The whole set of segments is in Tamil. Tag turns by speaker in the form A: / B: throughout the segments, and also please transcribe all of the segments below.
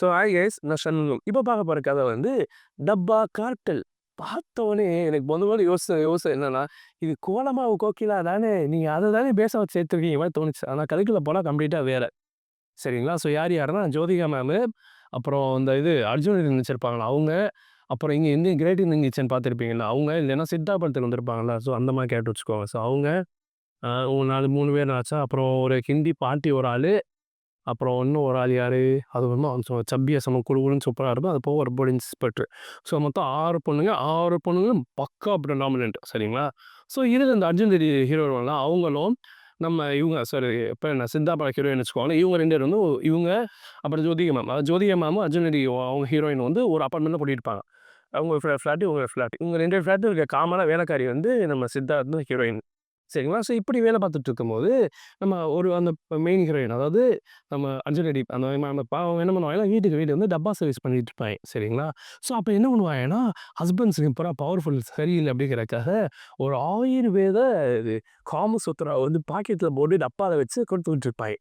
A: ஸோ ஹாய் கைஸ், நான் சண்முகம். இப்போ பார்க்க போகிற கதை வந்து டப்பா கார்ட்டல். பார்த்தோன்னே எனக்கு முதல்ல யோசனை என்னன்னா, இது கோலமாவு கோகிலா தானே, நீங்கள் அதை தானே பேச வச்சு சேர்த்துருக்கீங்க மாதிரி தோணுச்சு. ஆனால் கதைக்குள்ள போனால் கம்ப்ளீட்டாக வேற. சரிங்களா? ஸோ யார் யாருன்னா ஜோதிகா மேமு, அப்புறம் இந்த அர்ஜுன் நடிச்சிருப்பாங்களா அவங்க, அப்புறம் இங்கே இந்தியன் கிரேட் இந்தியன் கிச்சன் பார்த்துருப்பீங்களா அவங்க, இல்லைன்னா சித்தா படத்துக்கு வந்திருப்பாங்களா, ஸோ அந்த மாதிரி கேட்டு வச்சுக்கோங்க. ஸோ அவங்க ஒரு 3 பேர் ஆச்சா. அப்புறம் ஒரு ஹிந்தி பாட்டி ஒரு ஆள், அப்புறம் இன்னும் ஒரு ஆள் யாரு? அது வந்து சப்பியா செம குழுகுழுன்னு சூப்பரா இருக்கும். அது போக ஒரு போர்டு இன்ஸ்பெக்டர். ஸோ மொத்தம் 6 பொண்ணுங்க. 6 பொண்ணுங்களும் பக்கா ப்ரிடாமினன்ட் சரிங்களா? ஸோ இதுல இந்த அர்ஜுன் ரெட்டி ஹீரோயின்லாம் அவங்களும், நம்ம இவங்க சாரி பேர் என்ன சித்தா பட ஹீரோயின் வச்சுக்கோங்களேன். இவங்க 2 பேரும் வந்து இவங்க, அப்புறம் ஜோதிகா மேம். ஜோதிகா மேமும் அர்ஜுன் ரெட்டி அவங்க ஹீரோயின் வந்து ஒரு அபார்ட்மெண்ட்ல குடியிருப்பாங்க. அவங்க ஃப்ளாட், இவங்க ஃப்ளாட். இவங்க 2 ஃப்ளாட்டும் இருக்க காமனா வேலைக்காரி வந்து நம்ம சித்தார்த் ஹீரோயின். சரிங்களா? ஸோ இப்படி வேலை பார்த்துட்டு இருக்கும்போது, நம்ம அந்த மெயின் ஹீரோயின் அதாவது நம்ம அஞ்சலி ரெட்டி அந்த அந்த பாவம் என்ன பண்ணுவாங்கன்னா, வீட்டுக்கு வீடு வந்து டப்பா சர்வீஸ் பண்ணிட்டு இருப்பாங்க. சரிங்களா? ஸோ அப்போ என்ன பண்ணுவாங்கன்னா, ஹஸ்பண்ட்ஸ் இப்போலாம் பவர்ஃபுல் சரியில்ல அப்படிங்கிறதுக்காக ஒரு ஆயுர்வேத இது காமசூத்ரா வந்து பாக்கெட்ல போட்டு டப்பால வச்சு கொடுத்துட்டு இருப்பாங்க.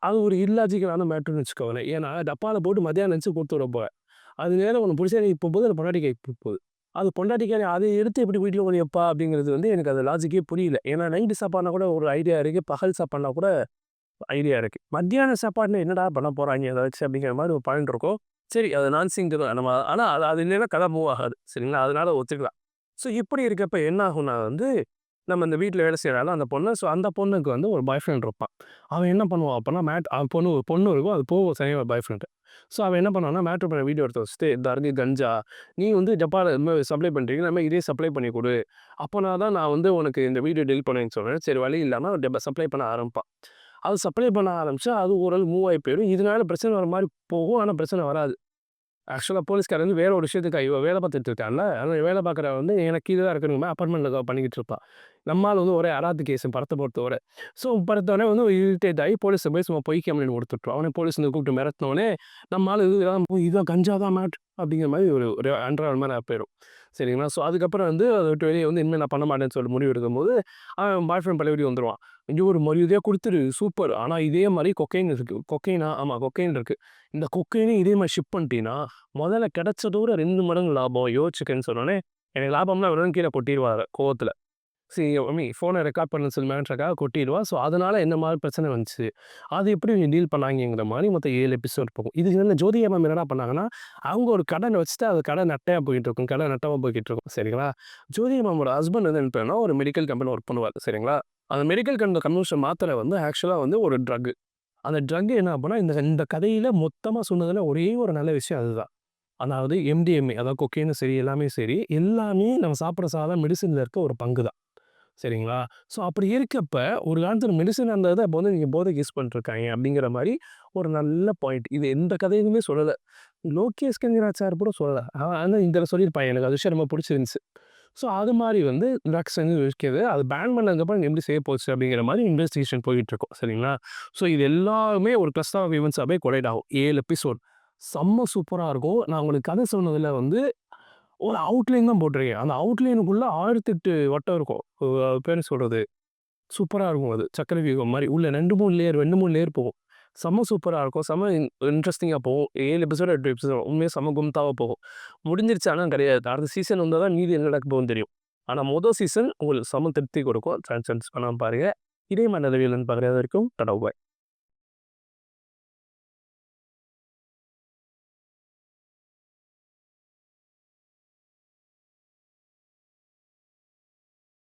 A: அது ஒரு இல்லாஜிக்கலான மேட்டர்ன்னு வச்சுக்கோங்களேன். ஏன்னா டப்பால போட்டு மத்தியானம் நெனச்சு கொடுத்து விட போறேன். அது நேரம் உனக்கு புடிச்சா நீ போகும்போது அந்த பொண்டாட்டி கைக்கு போகுது. அது பொண்டாட்டிக்காரி அதை எடுத்து எப்படி வீட்ல கொண்டு வைப்பா அப்படிங்கிறது வந்து எனக்கு அது லாஜிக்கே புரியல. ஏன்னா நைட்டு சாப்பாடுனா கூட ஒரு ஐடியா இருக்கு. பகல் சாப்பாடுனா கூட ஐடியா இருக்கு. மத்தியான சாப்பாடுல என்னடா பண்ண போறாய்ங்க ஏதாச்சும் அப்படிங்கிற மாரி ஒரு பாயிண்ட் இருக்கும். சரி அது நான்சிங்க் தான் நம்ம ஆனா அது இல்லைன்னா கதை மூவ் ஆகாது. சரிங்களா? அதனால ஒத்துக்கலாம். ஸோ இப்படி இருக்கப்ப என்ன ஆகும்னா வந்து, நம்ம இந்த வீட்ல வேலை செய்றால அந்த பொண்ணு. ஸோ அந்த பொண்ணுக்கு வந்து ஒரு பாய் ஃப்ரெண்ட் இருப்பான். அவன் என்ன பண்ணுவான் அப்பன்னா பொண்ணு பொண்ணு இருக்கும். அது போகும் சரியா ஒரு பாய் ஃப்ரெண்ட். ஸோ அவன் என்ன பண்ணுவான்னா மேட்ரு பண்ண வீடியோ எடுத்து வச்சுட்டு, "இந்தா இருக்கு கஞ்சா. நீ வந்து டப்பால இது மாரி சப்ளை பண்றீங்க. நம்ம இதே சப்ளை பண்ணி குடு. அப்பனா தான் நான் வந்து உனக்கு இந்த வீடியோ டெலிட் பண்ணுவேன்னு" சொல்றேன். சரி வழி இல்லாம சப்ளை பண்ண ஆரம்பிப்பான். அது சப்ளை பண்ண ஆரம்பிச்சா, அது ஓரளவு மூவ் ஆயி போயிரும். இதனால பிரச்சனை வர மாரி போகும். ஆனா பிரச்சனை வராது. ஆக்சுவலா போலீஸ்காரன் வந்து வேற ஒரு விஷயத்துக்கு இவ வேலை பார்த்துட்டு இருக்கான்ல, அந்த வேலை பார்க்குறவன் வந்து எனக்கு கீழ தான் இருக்கணுமே அப்பார்ட்மெண்ட்ல பண்ணிக்கிட்டு இருப்பான். நம்ம ஆளு வந்து ஒரே அராத்து கேஸ் படத்த பொறுத்தவரை. ஸோ படுத்தோனே வந்து இரிட்டேட் ஆகி போலீஸ்ல போய் சும்மா பொய் கம்ப்ளைண்ட் குடுத்துட்டுருவான். அவன போலீஸ் வந்து கூப்பிட்டு மிரட்டுனோனே, நம்ம ஆளு இதான் கஞ்சா தான் மேட்ரு அப்படிங்கிற மாரி ஒரு ஒரு அன்றாடம் மாரி போயிரும். சரிங்களா? ஸோ அதுக்கப்புறம் வந்து அத விட்டு வெளிய வந்து இனிமே நான் பண்ண மாட்டேன்னு சொல்லி முடிவு எடுக்கும்போது, அவன் பாய் ஃப்ரெண்ட் பழையபடி வந்துருவான். "ஐயோ! ஒரு மரியாதையா குடுத்துரு சூப்பர். ஆனா இதே மாரி கொக்கைன் இருக்கு." கொக்கைனா? ஆமா கொக்கைன் இருக்கு. "இந்த கொக்கைனையும் இதே மாரி ஷிப் பண்ணிட்டீன்னா, முதல்ல கிடைச்சதோட 2 மடங்கு லாபம் யோசிச்சுக்கன்னு" சொன்னோனே, எனக்கு லாபம்லாம் எவ்வளோன்னு கீழ கொட்டிருவாரு கோவத்துல. ஃபோன ரெக்கார்ட் பண்ண சொல்லி மிரட்டுறதுக்காக கொட்டிருவா. ஸோ, அதனால என்ன மாரி பிரச்சனை வந்துச்சு. அது எப்படி டீல் பண்ணாங்கங்கிற மாரி மொத்தம் 7 எபிசோட் போகும். இதுக்கு வந்து ஜோதிகா மேம் என்னடா பண்ணாங்கன்னா, அவங்க ஒரு கடன வச்சுட்டு அது கடை நட்டையா போயிட்டுருக்கும். கடை நட்டமா போய்க்கிட்டுருக்கும். சரிங்களா? ஜோதிகா மேமோட ஹஸ்பண்ட் வந்து என்ன பண்ணுவாருன்னா, ஒரு மெடிக்கல் கம்பெனில ஒர்க் பண்ணுவாரு. சரிங்களா? அந்த மெடிக்கல் கன்வர்ஷன் மாத்திரை வந்து ஆக்சுவலா வந்து ஒரு ட்ரக். அந்த ட்ரக் என்ன ஆகும்னா, இந்த இந்த கதையில மொத்தமா சொன்னதுல ஒரே ஒரு நல்ல விஷயம் அதுதான். அதாவது எம்டிஎம்ஏ அதாவது கொக்கைனும் சரி, எல்லாமே சரி, எல்லாமே நம்ம சாப்பிடுற சாதாரண மெடிசின்ல இருக்க ஒரு பங்கு தான். சரிங்களா? ஸோ அப்படி இருக்கப்ப, ஒரு காலத்தில மெடிசின் இருந்தத அப்போ வந்து நீங்க போதைக்கு யூஸ் பண்ணிட்டுருக்காய்ங்க அப்படிங்கிற மாரி ஒரு நல்ல பாயிண்ட். இது எந்த கதையிலுமே சொல்லல. லோகேஷ் கனகராஜ் சார் கூட சொல்லல. ஆனா இதில சொல்லியிருப்பாங்க. எனக்கு அது விஷயம் ரொம்ப புடிச்சிருந்துச்சு. ஸோ அது மாரி வந்து ட்ரக்ஸ் வந்து விற்கிது. அது பேன் பண்ணதுக்கப்புறம் எப்படி செய்ய போச்சு அப்படிங்கிற மாரி இன்வெஸ்டிகேஷன் போயிட்டுருக்கும். சரிங்களா? ஸோ இது எல்லாமே ஒரு கிளஸ்டர் ஆஃப் ஈவென்ட்ஸாவே கொலைட் ஆகும். 7 எபிசோட். செம்ம சூப்பரா இருக்கும். நான் உங்களுக்கு கதை சொன்னதில வந்து ஒரு அவுட்லைன் தான் போட்டிருக்கேன். அந்த அவுட்லைனுக்குள்ள 1008 வட்டம் இருக்கும். அது பேர் என்ன சொல்றது? சூப்பரா இருக்கும் அது. சக்கர வியூகம் மாரி. உள்ள 2, 3 லேயர் போகும். செம்ம சூப்பரா இருக்கும். செம்ம இன்ட்ரஸ்டிங்கா போகும். 7 எபிசோட் 8 எபிசோட் உண்மையா செம்ம கும்தாவா போகும். முடிஞ்சிருச்சு ஆனா கிடையாது. அடுத்த சீசன் வந்தா தான் மீதி என்ன நடக்க போகுதுன்னு தெரியும். ஆனா மொத சீசன் உங்களுக்கு செம்ம திருப்தி கொடுக்கும். சான்ஸ் பண்ணாம பாருங்க. இதே மாரி நல்ல வீடியோல பார்க்குற வரைக்கும் டாடா பாய்.